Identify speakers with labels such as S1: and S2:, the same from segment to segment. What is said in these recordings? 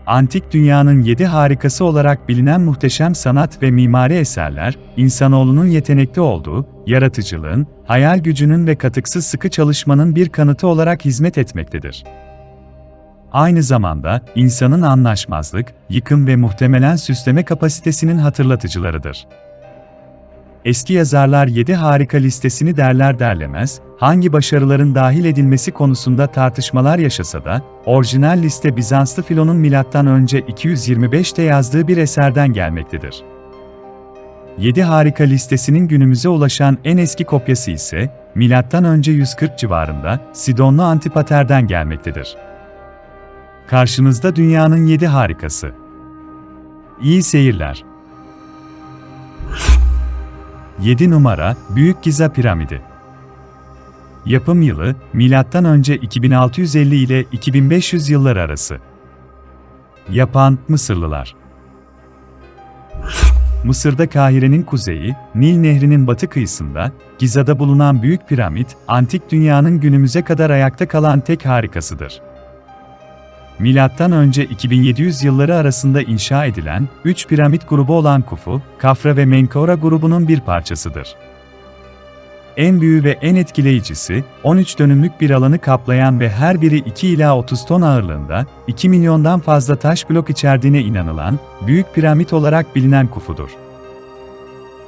S1: Antik dünyanın 7 harikası olarak bilinen muhteşem sanat ve mimari eserler, insanoğlunun yetenekli olduğu, yaratıcılığın, hayal gücünün ve katıksız sıkı çalışmanın bir kanıtı olarak hizmet etmektedir. Aynı zamanda, insanın anlaşmazlık, yıkım ve muhtemelen süsleme kapasitesinin hatırlatıcılarıdır. Eski yazarlar 7 harika listesini derler derlemez, hangi başarıların dahil edilmesi konusunda tartışmalar yaşasa da, orijinal liste Bizanslı Filon'un MÖ 225'te yazdığı bir eserden gelmektedir. 7 harika listesinin günümüze ulaşan en eski kopyası ise, MÖ 140 civarında, Sidonlu Antipater'den gelmektedir. Karşınızda dünyanın 7 harikası. İyi seyirler. 7 numara, Büyük Giza Piramidi. Yapım yılı, MÖ 2650 ile 2500 yılları arası. Yapan, Mısırlılar. Mısır'da Kahire'nin kuzeyi, Nil Nehri'nin batı kıyısında, Giza'da bulunan Büyük Piramit, antik dünyanın günümüze kadar ayakta kalan tek harikasıdır. MÖ 2700 yılları arasında inşa edilen, 3 piramit grubu olan Kufu, Kafra ve Menkora grubunun bir parçasıdır. En büyüğü ve en etkileyicisi, 13 dönümlük bir alanı kaplayan ve her biri 2 ila 30 ton ağırlığında, 2 milyondan fazla taş blok içerdiğine inanılan, Büyük Piramit olarak bilinen Kufu'dur.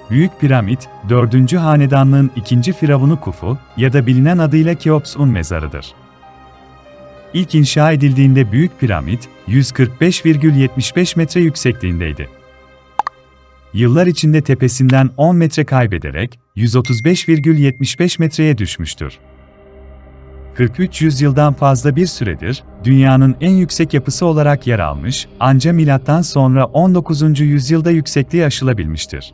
S1: Büyük Piramit, 4. Hanedanlığın 2. firavunu Kufu ya da bilinen adıyla Keops'un mezarıdır. İlk inşa edildiğinde Büyük Piramit, 145,75 metre yüksekliğindeydi. Yıllar içinde tepesinden 10 metre kaybederek, 135,75 metreye düşmüştür. 43 yüzyıldan fazla bir süredir, dünyanın en yüksek yapısı olarak yer almış, ancak milattan sonra 19. yüzyılda yüksekliği aşılabilmiştir.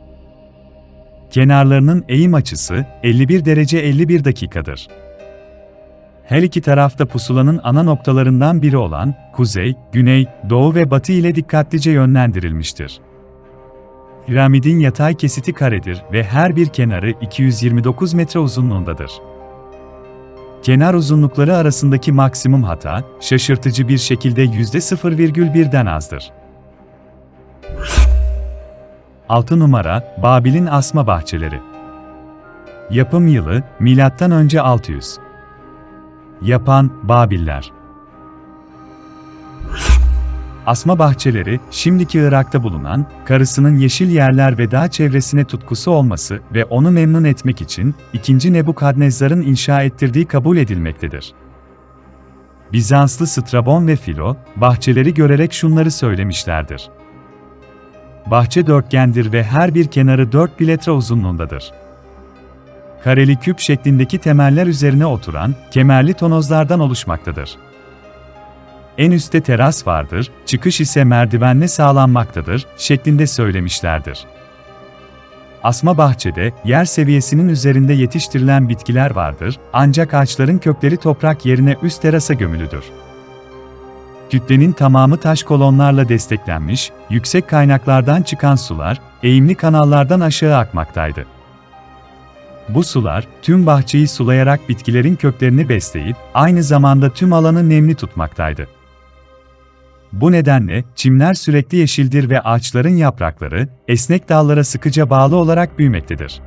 S1: Kenarlarının eğim açısı, 51 derece 51 dakikadır. Her iki tarafta pusulanın ana noktalarından biri olan, kuzey, güney, doğu ve batı ile dikkatlice yönlendirilmiştir. Piramidin yatay kesiti karedir ve her bir kenarı 229 metre uzunluğundadır. Kenar uzunlukları arasındaki maksimum hata, şaşırtıcı bir şekilde %0,1'den azdır. 6 numara, Babil'in Asma Bahçeleri. Yapım yılı, MÖ 600. Yapan, Babiller. Asma bahçeleri, şimdiki Irak'ta bulunan, karısının yeşil yerler ve dağ çevresine tutkusu olması ve onu memnun etmek için, 2. Nebukadnezzar'ın inşa ettirdiği kabul edilmektedir. Bizanslı Strabon ve Filo, bahçeleri görerek şunları söylemişlerdir. Bahçe dörtgendir ve her bir kenarı 4 metre uzunluğundadır. Kareli küp şeklindeki temeller üzerine oturan, kemerli tonozlardan oluşmaktadır. En üstte teras vardır, çıkış ise merdivenle sağlanmaktadır, şeklinde söylemişlerdir. Asma bahçede, yer seviyesinin üzerinde yetiştirilen bitkiler vardır, ancak ağaçların kökleri toprak yerine üst terasa gömülüdür. Kütlenin tamamı taş kolonlarla desteklenmiş, yüksek kaynaklardan çıkan sular, eğimli kanallardan aşağı akmaktaydı. Bu sular, tüm bahçeyi sulayarak bitkilerin köklerini besleyip, aynı zamanda tüm alanı nemli tutmaktaydı. Bu nedenle, çimler sürekli yeşildir ve ağaçların yaprakları, esnek dallara sıkıca bağlı olarak büyümektedir.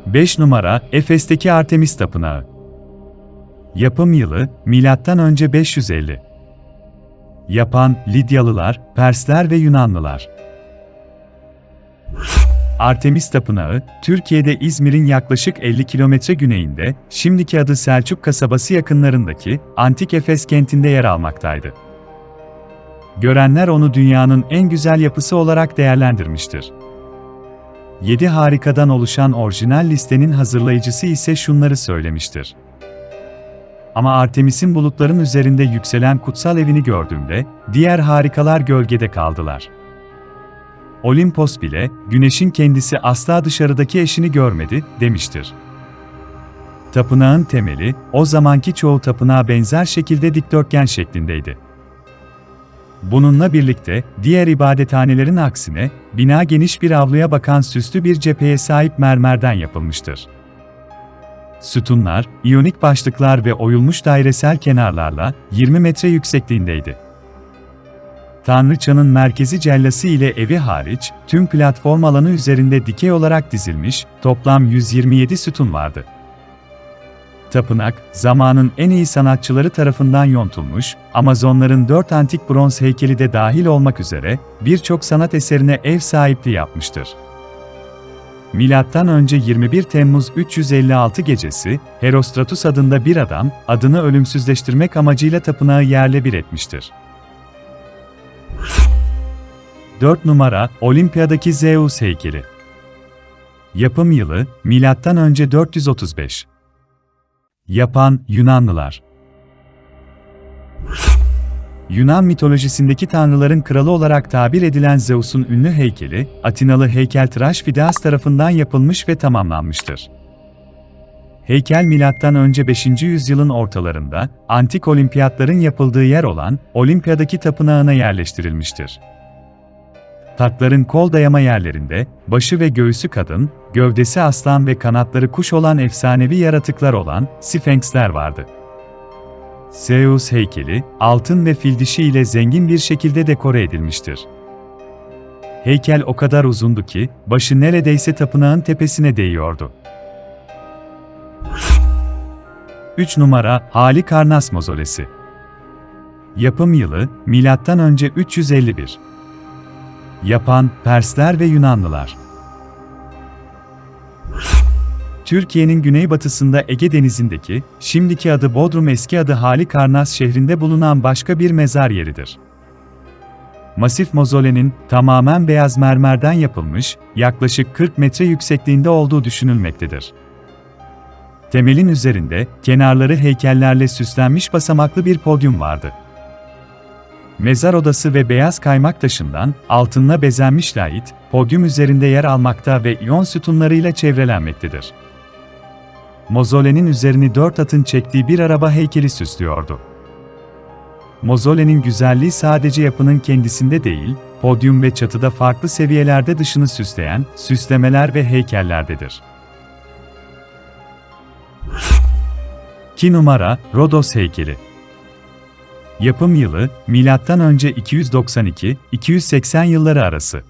S1: 5 numara, Efes'teki Artemis Tapınağı. Yapım yılı, MÖ 550. Yapan, Lidyalılar, Persler ve Yunanlılar. Artemis Tapınağı, Türkiye'de İzmir'in yaklaşık 50 kilometre güneyinde, şimdiki adı Selçuk kasabası yakınlarındaki, Antik Efes kentinde yer almaktaydı. Görenler onu dünyanın en güzel yapısı olarak değerlendirmiştir. 7 harikadan oluşan orijinal listenin hazırlayıcısı ise şunları söylemiştir. Ama Artemis'in bulutların üzerinde yükselen kutsal evini gördüğümde, diğer harikalar gölgede kaldılar. Olimpos bile, güneşin kendisi asla dışarıdaki eşini görmedi, demiştir. Tapınağın temeli, o zamanki çoğu tapınağa benzer şekilde dikdörtgen şeklindeydi. Bununla birlikte, diğer ibadethanelerin aksine, bina geniş bir avluya bakan süslü bir cepheye sahip mermerden yapılmıştır. Sütunlar, iyonik başlıklar ve oyulmuş dairesel kenarlarla 20 metre yüksekliğindeydi. Tanrıçanın merkezi cellası ile evi hariç, tüm platform alanı üzerinde dikey olarak dizilmiş, toplam 127 sütun vardı. Tapınak, zamanın en iyi sanatçıları tarafından yontulmuş, Amazonların 4 antik bronz heykeli de dahil olmak üzere birçok sanat eserine ev sahipliği yapmıştır. Milattan önce 21 Temmuz 356 gecesi, Herostratus adında bir adam, adını ölümsüzleştirmek amacıyla tapınağı yerle bir etmiştir. 4 numara, Olimpiya'daki Zeus heykeli. Yapım yılı, milattan önce 435. Yapan, Yunanlılar. Yunan mitolojisindeki tanrıların kralı olarak tabir edilen Zeus'un ünlü heykeli, Atinalı heykeltıraş Fidias tarafından yapılmış ve tamamlanmıştır. Heykel milattan önce 5. yüzyılın ortalarında, antik olimpiyatların yapıldığı yer olan Olimpiya'daki tapınağına yerleştirilmiştir. Tahtların kol dayama yerlerinde, başı ve göğsü kadın, gövdesi aslan ve kanatları kuş olan efsanevi yaratıklar olan Sphinxler vardı. Zeus heykeli, altın ve fil dişi ile zengin bir şekilde dekore edilmiştir. Heykel o kadar uzundu ki, başı neredeyse tapınağın tepesine değiyordu. 3 numara, Halikarnas Mozolesi. Yapım yılı, milattan önce 351. Yapan, Persler ve Yunanlılar. Türkiye'nin güneybatısında Ege Denizi'ndeki, şimdiki adı Bodrum eski adı Halikarnas şehrinde bulunan başka bir mezar yeridir. Masif mozolenin, tamamen beyaz mermerden yapılmış, yaklaşık 40 metre yüksekliğinde olduğu düşünülmektedir. Temelin üzerinde, kenarları heykellerle süslenmiş basamaklı bir podyum vardı. Mezar odası ve beyaz kaymak taşından, altınla bezenmiş lahit, podyum üzerinde yer almakta ve iyon sütunlarıyla çevrelenmektedir. Mozolenin üzerini 4 atın çektiği bir araba heykeli süslüyordu. Mozolenin güzelliği sadece yapının kendisinde değil, podyum ve çatıda farklı seviyelerde dışını süsleyen süslemeler ve heykellerdedir. 2 numara, Rodos heykeli. Yapım yılı, milattan önce 292-280 yılları arası.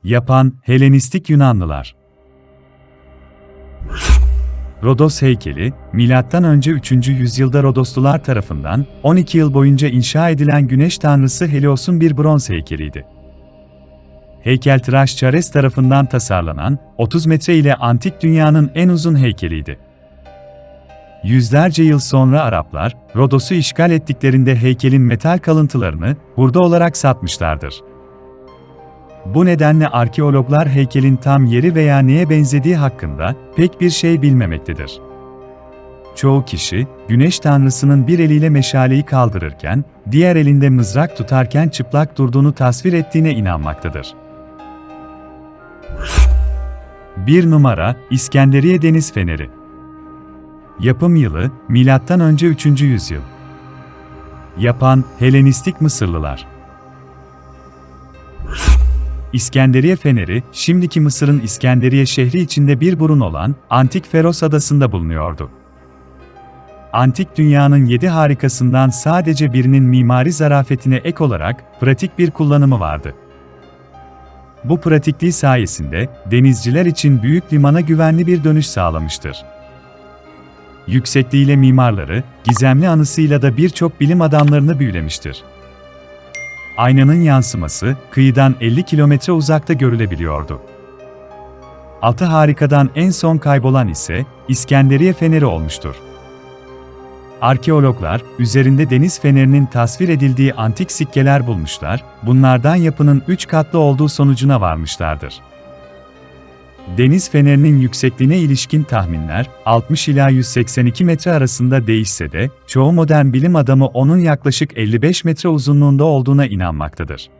S1: Yapan, Helenistik Yunanlılar. Rodos heykeli, milattan önce 3. yüzyılda Rodoslular tarafından 12 yıl boyunca inşa edilen güneş tanrısı Helios'un bir bronz heykeliydi. Heykeltıraş Chares tarafından tasarlanan, 30 metre ile antik dünyanın en uzun heykeliydi. Yüzlerce yıl sonra Araplar, Rodos'u işgal ettiklerinde heykelin metal kalıntılarını hurda olarak satmışlardır. Bu nedenle arkeologlar heykelin tam yeri veya neye benzediği hakkında pek bir şey bilmemektedir. Çoğu kişi, güneş tanrısının bir eliyle meşaleyi kaldırırken, diğer elinde mızrak tutarken çıplak durduğunu tasvir ettiğine inanmaktadır. 1 numara, İskenderiye Deniz Feneri. Yapım yılı, milattan önce 3. yüzyıl. Yapan, Helenistik Mısırlılar. İskenderiye Feneri, şimdiki Mısır'ın İskenderiye şehri içinde bir burun olan Antik Feros adasında bulunuyordu. Antik dünyanın 7 harikasından sadece birinin mimari zarafetine ek olarak pratik bir kullanımı vardı. Bu pratikliği sayesinde denizciler için büyük limana güvenli bir dönüş sağlamıştır. Yüksekliğiyle mimarları, gizemli anısıyla da birçok bilim adamlarını büyülemiştir. Aynanın yansıması, kıyıdan 50 kilometre uzakta görülebiliyordu. 6 harikadan en son kaybolan ise, İskenderiye Feneri olmuştur. Arkeologlar, üzerinde deniz fenerinin tasvir edildiği antik sikkeler bulmuşlar, bunlardan yapının 3 katlı olduğu sonucuna varmışlardır. Deniz fenerinin yüksekliğine ilişkin tahminler, 60 ila 182 metre arasında değişse de, çoğu modern bilim adamı onun yaklaşık 55 metre uzunluğunda olduğuna inanmaktadır.